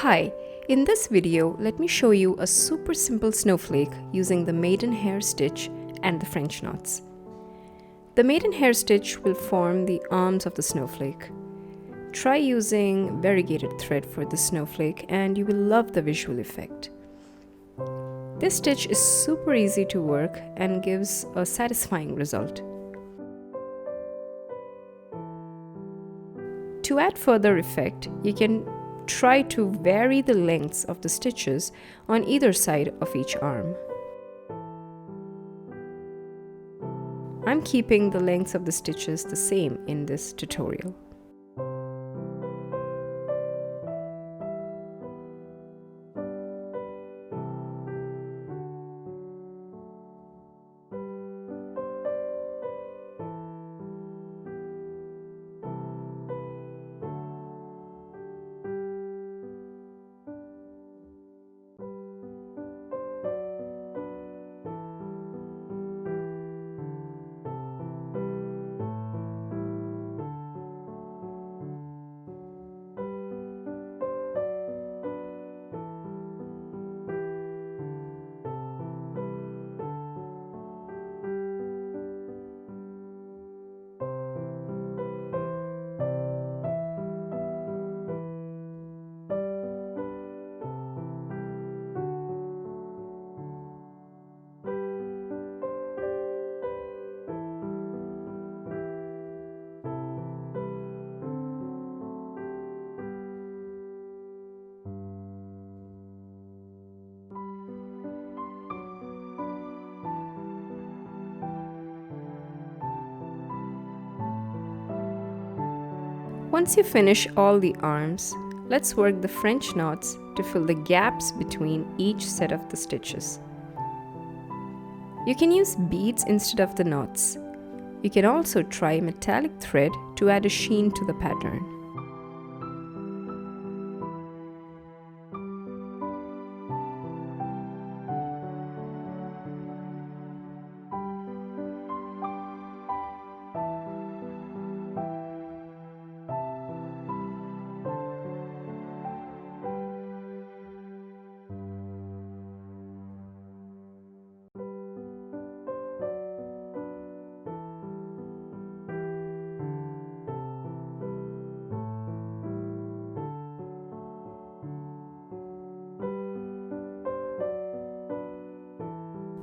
Hi, in this video, let me show you a super simple snowflake using the Maidenhair Stitch and the French Knots. The Maidenhair Stitch will form the arms of the snowflake. Try using variegated thread for the snowflake and you will love the visual effect. This stitch is super easy to work and gives a satisfying result. To add further effect, you can try to vary the lengths of the stitches on either side of each arm. I'm keeping the lengths of the stitches the same in this tutorial. Once you finish all the arms, let's work the French knots to fill the gaps between each set of the stitches. You can use beads instead of the knots. You can also try metallic thread to add a sheen to the pattern.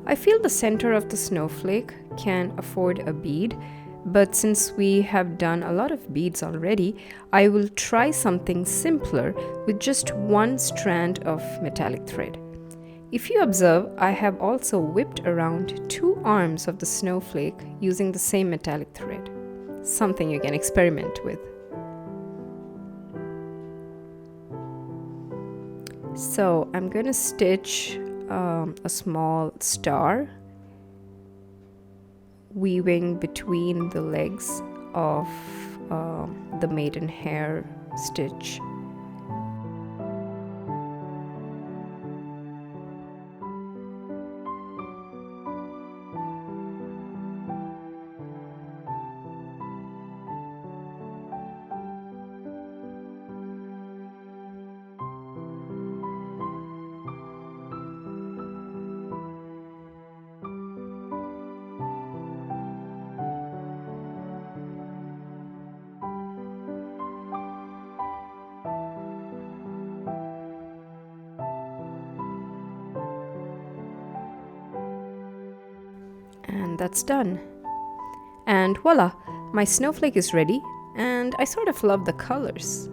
I feel the center of the snowflake can afford a bead, but since we have done a lot of beads already, I will try something simpler with just one strand of metallic thread. If you observe, I have also whipped around two arms of the snowflake using the same metallic thread, something you can experiment with. So I'm going to stitch a small star, weaving between the legs of the maidenhair stitch. And that's done. And voila, my snowflake is ready, and I sort of love the colors.